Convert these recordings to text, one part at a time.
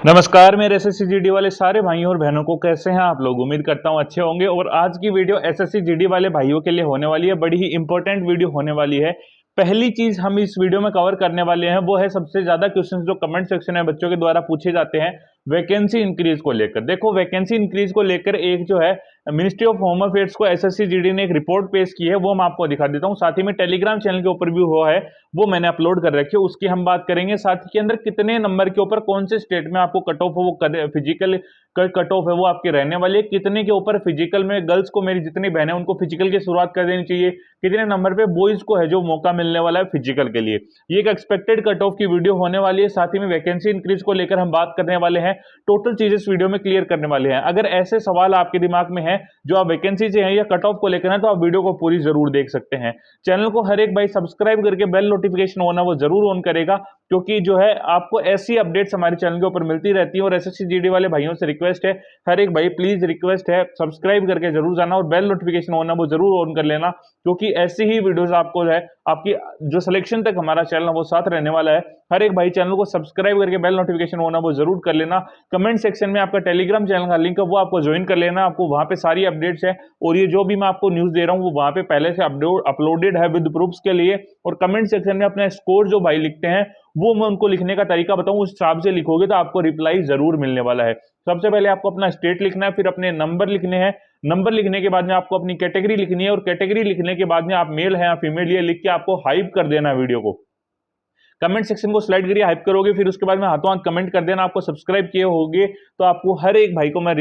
नमस्कार मेरे SSC GD वाले सारे भाइयों और बहनों को, कैसे हैं आप लोग। उम्मीद करता हूं अच्छे होंगे। और आज की वीडियो एसएससी जीडी वाले भाइयों के लिए होने वाली है, बड़ी ही इंपॉर्टेंट वीडियो होने वाली है। पहली चीज हम इस वीडियो में कवर करने वाले हैं वो है सबसे ज्यादा क्वेश्चंस जो कमेंट सेक्शन में बच्चों के द्वारा पूछे जाते हैं वैकेंसी इंक्रीज को लेकर। देखो, वैकेंसी इंक्रीज को लेकर एक जो है मिनिस्ट्री ऑफ होम अफेयर्स को एसएससी जीडी ने एक रिपोर्ट पेश की है, वो मैं आपको दिखा देता हूं। साथ ही में टेलीग्राम चैनल के ऊपर भी हुआ है, वो मैंने अपलोड कर रखी है, उसकी हम बात करेंगे। साथ ही के अंदर कितने नंबर के ऊपर कौन से स्टेट में आपको कट ऑफ हो, वो फिजिकल कट ऑफ है वो आपकी रहने वाली है। कितने के ऊपर फिजिकल में गर्ल्स को, मेरी जितनी बहनें उनको फिजिकल की शुरुआत कर देनी चाहिए। कितने नंबर पे बॉयज को है जो मौका मिलने वाला है फिजिकल के लिए। ये एक एक्सपेक्टेड कट ऑफ की वीडियो होने वाली है। साथ ही में वैकेंसी इंक्रीज को लेकर हम बात करने वाले हैं। टोटल चीजें इस वीडियो में क्लियर करने वाले हैं। अगर ऐसे सवाल आपके दिमाग में है जो आप वैकेंसी से हैं या कट ऑफ को लेकर हैं, तो आप वीडियो को पूरी जरूर देख सकते हैं। चैनल को हर एक भाई सब्सक्राइब करके बेल नोटिफिकेशन होना वो जरूर ऑन करेगा, क्योंकि जो है आपको ऐसी अपडेट्स हमारे चैनल के ऊपर मिलती रहती है। और एसएससी जीडी वाले भाइयों से रिक्वेस्ट है, हर एक भाई प्लीज रिक्वेस्ट है, सब्सक्राइब करके जरूर जाना और बेल नोटिफिकेशन होना वो जरूर ऑन कर लेना, क्योंकि ऐसी ही वीडियोस आपको है आपकी जो सिलेक्शन तक हमारा चैनल वो साथ रहने वाला है। हर एक भाई चैनल को सब्सक्राइब करके बेल नोटिफिकेशन होना वो जरूर कर लेना। कमेंट सेक्शन में आपका टेलीग्राम चैनल का लिंक है, वो आपको ज्वाइन कर लेना। आपको वहां पे सारी अपडेट्स है, और ये जो भी मैं आपको न्यूज दे रहा हूँ वो वहां पे पहले से अपलोडेड है विद प्रूफ्स के लिए। और कमेंट सेक्शन में अपना स्कोर जो भाई लिखते हैं वो मैं उनको लिखने का तरीका बताऊं, उस हिसाब से लिखोगे तो आपको रिप्लाई जरूर मिलने वाला है। सबसे पहले आपको अपना स्टेट लिखना है, फिर अपने नंबर लिखने हैं। नंबर लिखने के बाद में आपको अपनी कैटेगरी लिखनी है, और कैटेगरी लिखने के बाद में आप मेल है या फीमेल, ये लिख के आपको हाइप कर देना है वीडियो को। कमेंट सेक्शन को स्लाइड करिए, हाइप करोगे, फिर उसके बाद में हाथों हाथ कमेंट कर देना। आपको सब्सक्राइब किए होंगे तो आपको हर एक भाई को मैं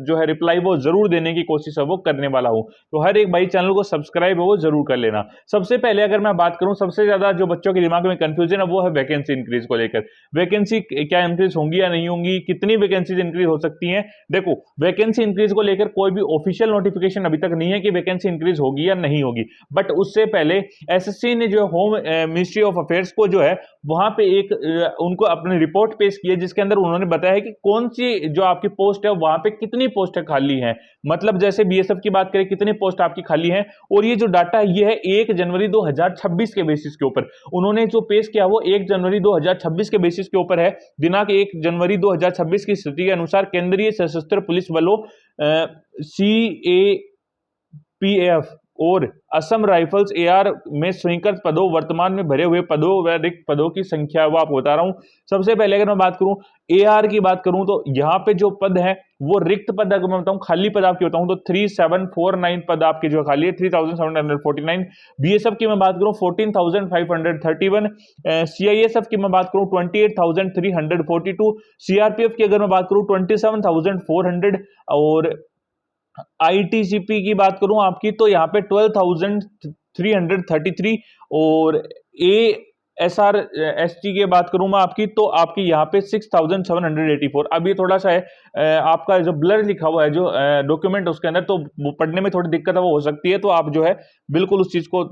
जो है रिप्लाई वो जरूर देने की कोशिश है वो करने वाला हूं। तो हर एक भाई चैनल को सब्सक्राइब है वो जरूर कर लेना। सबसे पहले अगर मैं बात करूं, सबसे ज्यादा जो बच्चों के दिमाग में कंफ्यूजन है वो है वैकेंसी इंक्रीज को लेकर। वैकेंसी क्या इंक्रीज होंगी या नहीं होंगी, कितनी वैकेंसी इंक्रीज हो सकती है। देखो, वैकेंसी इंक्रीज को लेकर कोई भी ऑफिशियल नोटिफिकेशन अभी तक नहीं है कि वैकेंसी इंक्रीज होगी या नहीं होगी। बट उससे पहले एसएससी ने जो होम मिनिस्ट्री ऑफ अफेयर्स को जो है वहां पे एक उनको अपनी रिपोर्ट पेश की है, जिसके अंदर उन्होंने बताया है कि कौन सी जो आपकी पोस्ट है वहां पे कितनी पोस्ट खाली है। मतलब जैसे बीएसएफ की बात करें, कितनी पोस्ट आपकी खाली है। और ये जो डाटा है ये है 1 जनवरी 2026 के बेसिस के ऊपर। उन्होंने जो पेश किया वो 1 जनवरी 2026 के बेसिस के ऊपर है। दिनांक 1 जनवरी 2026 की स्थिति के अनुसार केंद्रीय सशस्त्र पुलिस बलों CAPF और असम राइफल्स AR में स्वीकृत पदों, वर्तमान में भरे हुए पदों व रिक्त पदों की संख्या वो आपको बता रहा हूं। सबसे पहले अगर मैं बात करूं AR की बात करूं, तो यहां पे जो पद है वो रिक्त पद, अगर मैं बताऊं खाली पद आपकी बताऊं तो 3749 पद आपके जो खाली है, 3749। बीएसएफ की मैं बात करूं 14531। CISF की मैं बात करूं 28342। सीआरपीएफ की अगर मैं बात करूं 27400। और आईटीसीपी की बात करूं आपकी तो यहाँ पे 12333। और ASRST की बात करूं मैं आपकी तो आपकी यहाँ पे 6784। अब ये थोड़ा सा है आपका जो ब्लर लिखा हुआ है जो डॉक्यूमेंट उसके अंदर, तो वो पढ़ने में थोड़ी दिक्कत है वो हो सकती है। तो आप जो है बिल्कुल उस चीज को,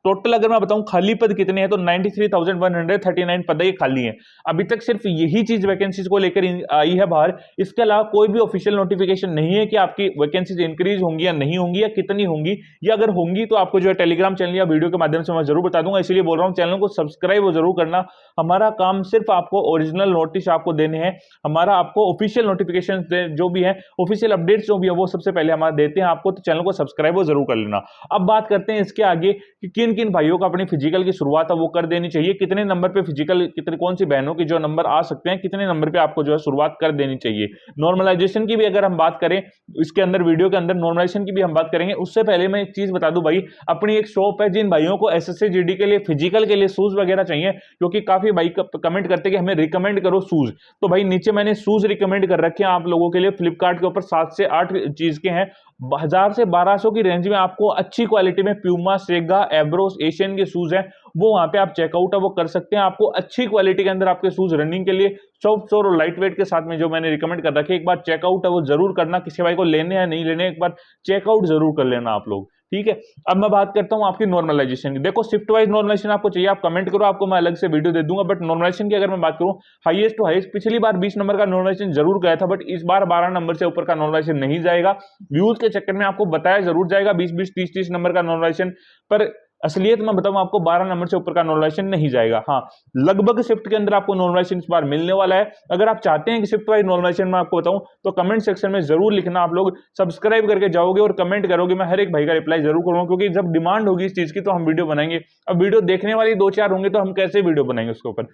टोटल अगर मैं बताऊं खाली पद कितने हैं तो 93,139 पद ये खाली हैं। अभी तक सिर्फ यही चीज वैकेंसीज को लेकर आई है बाहर। इसके अलावा कोई भी ऑफिशियल नोटिफिकेशन नहीं है कि आपकी वैकेंसीज इंक्रीज होंगी या नहीं होंगी या कितनी होंगी, या अगर होंगी तो आपको जो है टेलीग्राम चैनल या वीडियो के माध्यम से मैं जरूर बता दूंगा। इसलिए बोल रहा हूं चैनल को सब्सक्राइब जरूर करना। हमारा काम सिर्फ आपको ओरिजिनल नोटिस आपको देने हैं। हमारा आपको ऑफिशियल नोटिफिकेशन जो भी है, ऑफिशियल अपडेट्स जो भी है वो सबसे पहले हमारा देते हैं आपको। तो चैनल को सब्सक्राइब जरूर कर लेना। अब बात करते हैं इसके आगे कि किन किन भाइयों को अपनी फिजिकल की शुरुआत है वो कर देनी चाहिए। कितने नंबर पे फिजिकल, कितने कौन सी बहनों की जो नंबर आ सकते हैं, कितने नंबर पे आपको जो है शुरुआत कर देनी चाहिए। नॉर्मलाइजेशन की भी अगर हम बात करें, इसके अंदर वीडियो के अंदर नॉर्मलाइजेशन की भी हम बात करेंगे। उससे पहले मैं एक चीज बता दूं भाई, अपनी एक शॉप है जिन भाइयों को एसएससी जीडी के लिए फिजिकल के लिए शूज वगैरह चाहिए, क्योंकि काफी भाई कमेंट करते कि हमें रिकमेंड करो शूज। तो भाई नीचे मैंने शूज रिकमेंड कर रखे हैं आप लोगों के लिए। फ्लिपकार्ट के ऊपर 7 से 8 चीज के हैं। 1000 से 1200 की रेंज में आपको अच्छी क्वालिटी में प्यूमा, सेगा, एब्रोस, एशियन के शूज हैं, वो वहां पे आप चेकआउट है वो कर सकते हैं। आपको अच्छी क्वालिटी के अंदर आपके शूज रनिंग के लिए सॉफ्ट सोल और लाइट वेट के साथ में जो मैंने रिकमेंड कर रखे, एक बार चेकआउट है वो जरूर करना। किसी भाई को लेने या नहीं लेने, एक बार चेकआउट जरूर कर लेना आप लोग, ठीक है। अब मैं बात करता हूं आपकी नॉर्मलाइजेशन की। देखो, शिफ्ट वाइज नॉर्मलाइजेशन आपको चाहिए, आप कमेंट करो, आपको मैं अलग से वीडियो दे दूंगा। बट नॉर्मलाइजेशन की अगर मैं बात करूं, हाईएस्ट टू हाईएस्ट पिछली बार 20 नंबर का नॉर्मलाइजेशन जरूर गया था, बट इस बार 12 नंबर से ऊपर का नॉर्मलाइजेशन नहीं जाएगा। व्यूज के चक्कर में आपको बताया जरूर जाएगा 20-20, 30-30 नंबर का नॉर्मलाइजेशन, पर असलियत में बताऊं आपको 12 नंबर से ऊपर का नॉर्मलाइजेशन नहीं जाएगा। हाँ, लगभग शिफ्ट के अंदर आपको नॉर्मलाइजेशन इस बार मिलने वाला है। अगर आप चाहते हैं कि शिफ्ट वाइज नॉर्मलाइजेशन में आपको बताऊं तो कमेंट सेक्शन में जरूर लिखना। आप लोग सब्सक्राइब करके जाओगे और कमेंट करोगे, मैं हर एक भाई का रिप्लाई जरूर करूंगा, क्योंकि जब डिमांड होगी इस चीज की तो हम वीडियो बनाएंगे। अब वीडियो देखने वाली 2-4 होंगे तो हम कैसे वीडियो बनाएंगे उसके ऊपर।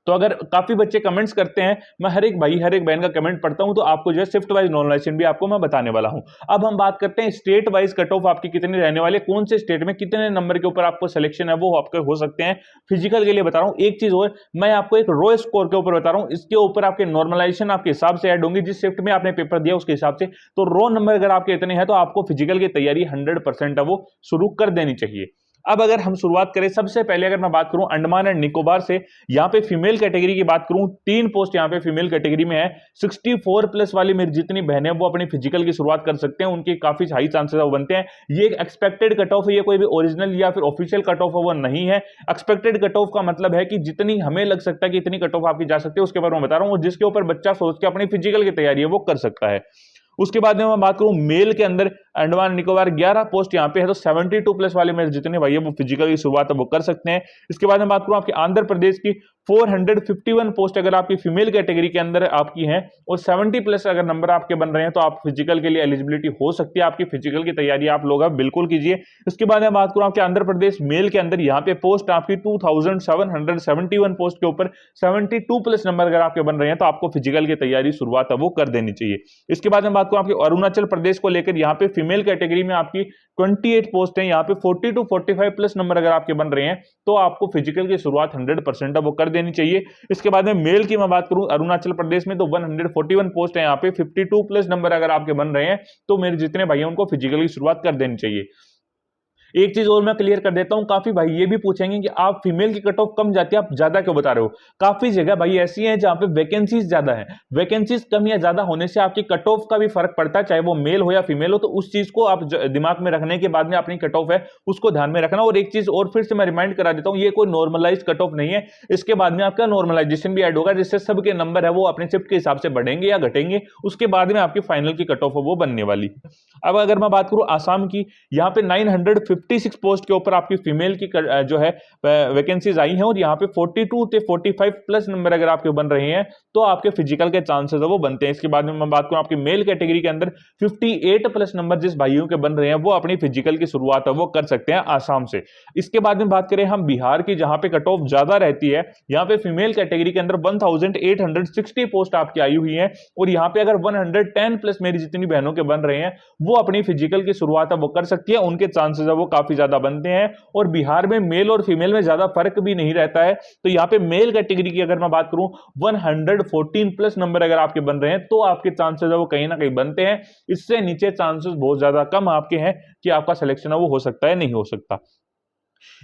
तो अगर काफी बच्चे कमेंट्स करते हैं, मैं हर एक भाई हर एक बहन का कमेंट पढ़ता हूं, तो आपको जो है शिफ्ट वाइज नॉर्मलाइजेशन भी आपको मैं बताने वाला हूं। अब हम बात करते हैं स्टेट वाइज कट ऑफ आपकी कितनी रहने वाली है, कौन से स्टेट में कितने नंबर के ऊपर आपको सिलेक्शन है वो आपके हो सकते हैं। फिजिकल के लिए बता रहा हूं। एक चीज और, मैं आपको एक रो स्कोर के ऊपर बता रहा हूं, इसके ऊपर आपके नॉर्मलाइजेशन आपके हिसाब से ऐड होंगे, जिस शिफ्ट में आपने पेपर दिया उसके हिसाब से। तो रो नंबर अगर आपके इतने हैं तो आपको फिजिकल की तैयारी 100% है वो शुरू कर देनी चाहिए। अब अगर हम शुरुआत करें, सबसे पहले अगर मैं बात करूं अंडमान एंड निकोबार से, यहां पे फीमेल कैटेगरी की बात करूं, 3 पोस्ट यहां पे फीमेल कैटेगरी में है। 64 प्लस वाली मेरी जितनी बहनें वो अपनी फिजिकल की शुरुआत कर सकते हैं, उनके काफी हाई चांसेस वो बनते हैं। ये एक एक्सपेक्टेड कट ऑफ है, ये कोई भी ओरिजिनल या फिर ऑफिशियल कट ऑफ वो नहीं है। एक्सपेक्टेड कट ऑफ का मतलब है कि जितनी हमें लग सकता है कि इतनी कट ऑफ आपकी जा सकती है, उसके बारे में बता रहा हूं, जिसके ऊपर बच्चा सोच के अपनी फिजिकल की तैयारी है वो कर सकता है। उसके बाद में मैं बात करूं मेल के अंदर, अंडमान निकोबार 11 पोस्ट यहां पे है, तो 72 प्लस वाले मेरे जितने भाई है वो फिजिकल की शुरुआत है वो कर सकते हैं। इसके बाद में बात करूं आपके आंध्र प्रदेश की, 451 पोस्ट अगर आपकी फीमेल कैटेगरी के अंदर आपकी है और 70 प्लस अगर नंबर आपके बन रहे हैं तो आप फिजिकल के लिए एलिजिबिलिटी हो सकती है। आपकी फिजिकल की तैयारी आप लोग अब बिल्कुल कीजिए। इसके बाद मैं बात करूं आपके आंध्र प्रदेश मेल के अंदर, यहाँ पे पोस्ट आपकी 2771 पोस्ट के ऊपर 72 प्लस नंबर अगर आपके बन रहे हैं तो आपको फिजिकल की तैयारी शुरुआत है वो कर देनी चाहिए। इसके बाद में बात करूं आपकी अरुणाचल प्रदेश को लेकर, यहाँ पे फीमेल कैटेगरी में आपकी 28 पोस्ट है, यहाँ पे 40 to 45 प्लस नंबर अगर आपके बन रहे हैं तो आपको फिजिकल की शुरुआत 100% है वो कर देनी चाहिए। इसके बाद में मेल की मैं बात करूं अरुणाचल प्रदेश में, तो 141 पोस्ट है, यहाँ पे 52 प्लस नंबर अगर आपके बन रहे हैं तो मेरे जितने भाई हैं उनको फिजिकल की शुरुआत कर देनी चाहिए। एक चीज और मैं क्लियर कर देता हूं, काफी भाई ये भी पूछेंगे कि आप फीमेल की कट ऑफ कम जाती है, आप ज्यादा क्यों बता रहे हो। काफी जगह भाई ऐसी हैं जहां पे वैकेंसीज ज्यादा है, वैकेंसीज कम या ज्यादा होने से आपकी कट ऑफ का भी फर्क पड़ता है, चाहे वो मेल हो या फीमेल हो। तो उस चीज को आप दिमाग में रखने के बाद में अपनी कट ऑफ है उसको ध्यान में रखना। और एक चीज और फिर से मैं रिमाइंड करा देता हूं, ये कोई नॉर्मलाइज कट ऑफ नहीं है, इसके बाद में आपका नॉर्मलाइजेशन भी ऐड होगा, जिससे सबके नंबर है वो अपने शिफ्ट के हिसाब से बढ़ेंगे या घटेंगे, उसके बाद में आपकी फाइनल की कट ऑफ वो बनने वाली। अब अगर मैं बात करूं आसाम की, यहाँ पे 956 पोस्ट के ऊपर आपकी फीमेल की जो है वैकेंसीज आई हैं और यहाँ पे 42 से 45 प्लस नंबर अगर आपके बन रहे हैं तो आपके फिजिकल के चांसेस है वो बनते हैं। इसके बाद में मैं बात करूं आपकी मेल कैटेगरी के अंदर 58 प्लस नंबर जिस भाइयों के बन रहे हैं वो अपनी फिजिकल की शुरुआत है वो कर सकते हैं आसाम से। इसके बाद में बात करें हम बिहार की, जहां पे कट ऑफ ज्यादा रहती है, यहाँ पे फीमेल कैटेगरी के अंदर 1860 पोस्ट आपकी आई हुई है और यहाँ पे अगर 110 प्लस मेरी जितनी बहनों के बन रहे हैं वो अपनी फिजिकल की शुरुआत है वो कर सकती है, उनके चांसेस है वो काफी ज्यादा बनते हैं। और बिहार में मेल और फीमेल में ज्यादा फर्क भी नहीं रहता है, तो यहाँ पे मेल कैटेगरी की अगर मैं बात करूं 114 प्लस नंबर अगर आपके बन रहे हैं तो आपके चांसेस है वो कहीं ना कहीं बनते हैं। इससे नीचे चांसेस बहुत ज्यादा कम आपके हैं कि आपका सिलेक्शन है वो हो सकता है, नहीं हो सकता।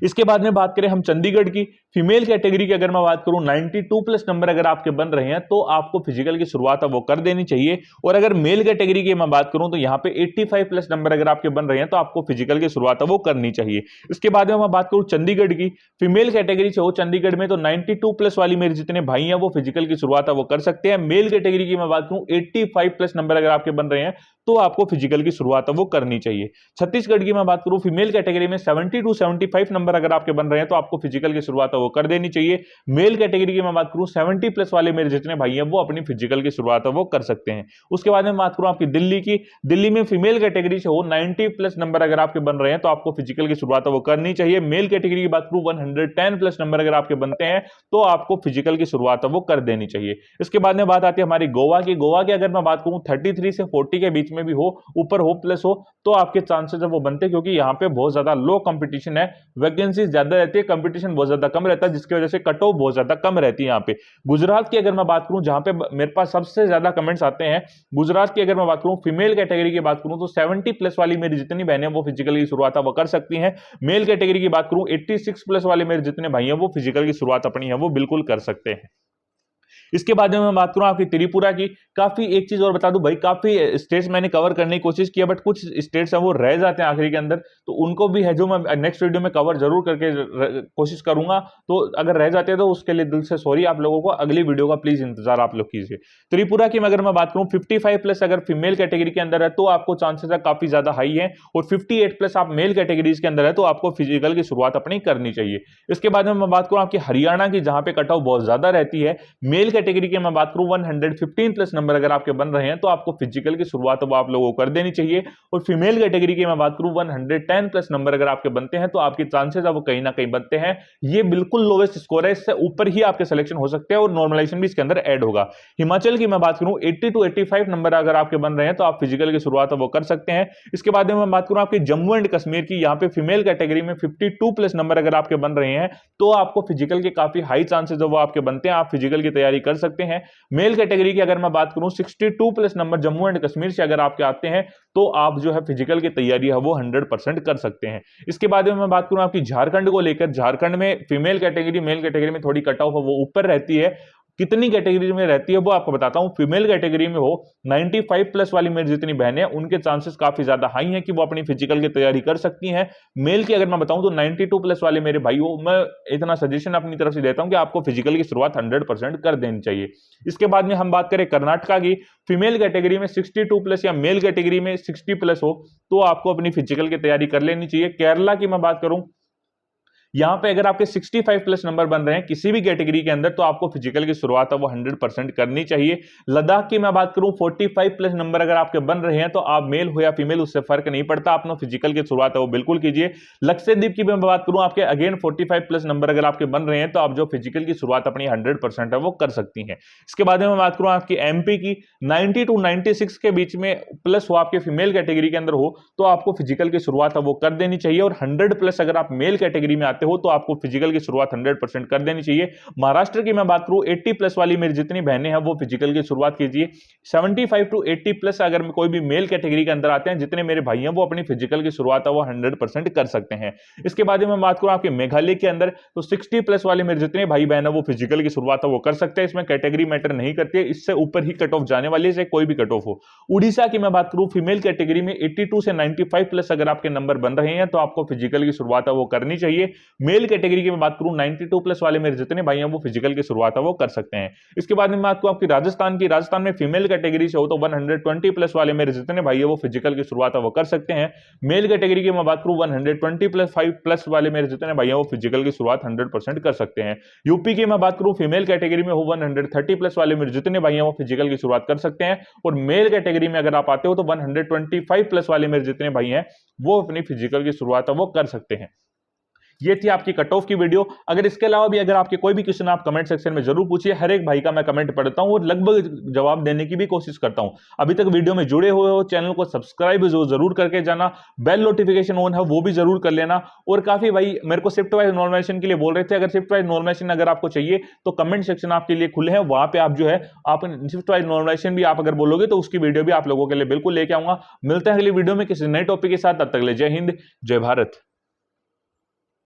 इसके बाद में बात करें हम चंडीगढ़ की, फीमेल कैटेगरी की अगर मैं बात करूं 92 प्लस नंबर अगर आपके बन रहे हैं तो आपको फिजिकल की शुरुआत है वो कर देनी चाहिए। और अगर मेल कैटेगरी की मैं बात करूं तो यहां पे 85 प्लस नंबर अगर आपके बन रहे हैं तो आपको फिजिकल की शुरुआत है वो करनी चाहिए। इसके बाद में मैं बात करूं चंडीगढ़ की, फीमेल कैटेगरी से हो चंडीगढ़ में तो 92 प्लस वाली मेरे जितने भाई हैं वो फिजिकल की शुरुआत है वो कर सकते हैं। मेल कैटेगरी की मैं बात करूं 85 प्लस नंबर अगर आपके बन रहे हैं तो आपको फिजिकल की शुरुआत है वो करनी चाहिए। छत्तीसगढ़ की मैं बात करूं फीमेल कैटेगरी में 70 to 75 नंबर अगर आपके बन रहे हैं तो आपको फिजिकल की शुरुआत है वो कर देनी चाहिए। मेल कैटेगरी की मैं बात करूं 70 प्लस वाले मेरे जितने भाई हैं वो अपनी फिजिकल की शुरुआत है वो कर सकते हैं। उसके बाद में बात करूं आपकी दिल्ली की, दिल्ली में फीमेल कैटेगरी से हो 90 प्लस नंबर अगर आपके बन रहे हैं तो आपको फिजिकल की शुरुआत है वो करनी चाहिए। मेल कैटेगरी की बात करूं 110 प्लस नंबर अगर आपके बनते हैं तो आपको फिजिकल की शुरुआत है वो कर देनी चाहिए। इसके बाद में बात आती है हमारी गोवा की, गोवा की अगर मैं बात करूं 33 से 40 के बीच में भी हो, ऊपर हो प्लस हो तो आपके चांसेस है वो बनते हैं, क्योंकि यहाँ पे बहुत ज्यादा लो कंपटीशन है, वैकेंसी ज्यादा रहती है, कंपटीशन बहुत ज्यादा कम रहता है, जिसकी वजह से कट ऑफ बहुत ज्यादा कम रहती है यहाँ पे। गुजरात की अगर मैं बात करूं जहां पे मेरे पास सबसे ज्यादा कमेंट्स आते हैं, गुजरात की अगर मैं बात करूं फीमेल कैटेगरी की बात करूं तो 70 प्लस वाली मेरी जितनी बहनें वो फिजिकल की शुरुआत वो कर सकती हैं। मेल कैटेगरी की बात करूं 86 प्लस वाले मेरे जितने भाई हैं वो फिजिकल की शुरुआत अपनी है वो बिल्कुल कर सकते हैं। इसके बाद में मैं बात करूं आपकी त्रिपुरा की, काफी एक चीज और बता दूं भाई, काफी स्टेट्स मैंने कवर करने की कोशिश किया बट कुछ स्टेट्स हैं वो रह जाते हैं आखिरी के अंदर, तो उनको भी है जो मैं नेक्स्ट वीडियो में कवर जरूर करके कोशिश करूंगा। तो अगर रह जाते हैं तो उसके लिए दिल से सॉरी आप लोगों को, अगली वीडियो का प्लीज इंतजार आप लोग कीजिए। त्रिपुरा की अगर मैं बात करूं 55+ अगर फीमेल कैटेगरी के अंदर है तो आपको चांसेस है काफी ज्यादा हाई है, और 58+ आप मेल कैटेगरीज के अंदर है तो आपको फिजिकल की शुरुआत अपनी करनी चाहिए। इसके बाद में मैं बात करूं आपकी हरियाणा की, जहां पे कट ऑफ बहुत ज्यादा रहती है। मेल कैटेगरी की मैं बात करूं 115+ नंबर अगर आपके बन रहे हैं तो आपको फिजिकल की शुरुआत अब आप लोगों को कर देनी चाहिए, और फीमेल कैटेगरी की मैं बात करूं 110+ नंबर अगर आपके बनते हैं तो आपके चांसेस अब कहीं ना कहीं बनते हैं। ये बिल्कुल लोवेस्ट स्कोर है, इससे ऊपर ही आपके सिलेक्शन हो सकते हैं और नॉर्मलाइजेशन भी इसके अंदर ऐड होगा। हिमाचल की मैं बात करूं 80 to 85 नंबर अगर आपके बन रहे हैं तो आप फिजिकल की शुरुआत वो कर सकते हैं। इसके बाद में मैं बात करूं आपकी जम्मू एंड कश्मीर की, यहां पे फीमेल कैटेगरी में 52+ नंबर अगर आपके बन रहे हैं तो आपको फिजिकल के काफी हाई चांसेस वो आपके बनते हैं, आप फिजिकल की तैयारी कर सकते हैं। मेल कैटेगरी की अगर मैं बात करूं 62+ नंबर जम्मू एंड कश्मीर से अगर आपके आते हैं तो आप जो है फिजिकल की तैयारी है वो 100% कर सकते हैं। इसके बाद में मैं बात करूं आपकी झारखंड को लेकर, झारखंड में फीमेल कैटेगरी मेल कैटेगरी में थोड़ी कट ऑफ वो ऊपर रहती है, कितनी कैटेगरी में रहती है वो आपको बताता हूं। फीमेल कैटेगरी में हो 95+ वाली मेरी जितनी बहनें हैं उनके चांसेस काफी ज्यादा हाई हैं कि वो अपनी फिजिकल की तैयारी कर सकती हैं। मेल की अगर मैं बताऊं तो 92+ वाले मेरे भाई हो, मैं इतना सजेशन अपनी तरफ से देता हूं कि आपको फिजिकल की शुरुआत 100% कर देनी चाहिए। इसके बाद में हम बात करें कर्नाटका की, फीमेल कैटेगरी में 62+ या मेल कैटेगरी में 60+ हो तो आपको अपनी फिजिकल की तैयारी कर लेनी चाहिए। केरला की मैं बात करूं, यहां पे अगर आपके 65+ नंबर बन रहे हैं किसी भी कैटेगरी के अंदर तो आपको फिजिकल की शुरुआत है वो 100% करनी चाहिए। लद्दाख की मैं बात करूं 45+ नंबर अगर आपके बन रहे हैं तो आप मेल हो या फीमेल उससे फर्क नहीं पड़ता, अपना फिजिकल की शुरुआत है वो बिल्कुल कीजिए। लक्षद्वीप की मैं बात करूं आपके अगेन 45+ नंबर अगर आपके बन रहे हैं तो आप जो फिजिकल की शुरुआत अपनी 100% है वो कर सकती हैं। इसके बाद में मैं बात करूं आपकी एमपी की, 90 to 96 के बीच में प्लस हो आपके फीमेल कैटेगरी के अंदर हो तो आपको फिजिकल की शुरुआत है वो कर देनी चाहिए, और 100+ अगर आप मेल कैटेगरी में आते हो तो आपको फिजिकल की शुरुआत 100% कर देनी चाहिए। महाराष्ट्र की मैं बात करूं 80+ वाली मेरी जितनी बहनें हैं वो फिजिकल की शुरुआत कीजिए। 75 to 80+ अगर कोई भी मेल कैटेगरी के अंदर आते हैं जितने मेरे भाई हैं वो अपनी फिजिकल की शुरुआत है वो 100% कर सकते हैं। इसके बाद में मैं बात करूं आपके मेघालय के अंदर तो 60+ वाले मेरे जितने भाई बहन है वो फिजिकल की शुरुआत है वो कर सकते हैं, इसमें कैटेगरी मैटर नहीं करती है, इससे ऊपर ही कट ऑफ जाने वाली है, कोई भी कट ऑफ हो। उड़ीसा की मैं बात करूं फीमेल कैटेगरी में 82 से 95+ अगर आपके नंबर बन रहे हैं तो आपको फिजिकल की शुरुआत है वो करनी चाहिए। मेल कैटेगरी की मैं बात करूं 92+ वाले मेरे जितने भाई हैं वो फिजिकल की शुरुआत है वो कर सकते हैं। इसके बाद में बात करूं आपकी राजस्थान की, राजस्थान में फीमेल कैटेगरी से हो तो 120+ वाले मेरे जितने भाई हैं वो फिजिकल की शुरुआत है वो कर सकते हैं। मेल कैटेगरी की मैं बात करूं 120+5+ वाले मेरे जितने भाई हैं वो फिजिकल की शुरुआत 100% कर सकते हैं। यूपी की मैं बात करूं फीमेल कैटेगरी में हो 130+ वाले मेरे जितने भाई हैं वो फिजिकल की शुरुआत कर सकते हैं, और मेल कैटेगरी में अगर आप आते हो तो 125+ वाले मेरे जितने भाई हैं वो अपनी फिजिकल की शुरुआत है वो कर सकते हैं। ये थी आपकी कट ऑफ की वीडियो। अगर इसके अलावा भी अगर आपके कोई भी क्वेश्चन आप कमेंट सेक्शन में जरूर पूछिए, हर एक भाई का मैं कमेंट पढ़ता हूं और लगभग जवाब देने की भी कोशिश करता हूं। अभी तक वीडियो में जुड़े हुए हो चैनल को सब्सक्राइब जरूर करके जाना, बेल नोटिफिकेशन ऑन है वो भी जरूर कर लेना। और काफी भाई मेरे को शिफ्ट वाइज नॉर्मलाइजेशन के लिए बोल रहे थे, अगर शिफ्ट वाइज नॉर्मलाइजेशन अगर आपको चाहिए तो कमेंट सेक्शन आपके लिए खुले हैं, वहां पे आप जो है आप शिफ्ट वाइज नॉर्मलाइजेशन भी आप अगर बोलोगे तो उसकी वीडियो भी आप लोगों के लिए बिल्कुल लेके आऊंगा। मिलते हैं अगली वीडियो में किसी नए टॉपिक के साथ, तब तक ले जय हिंद जय भारत।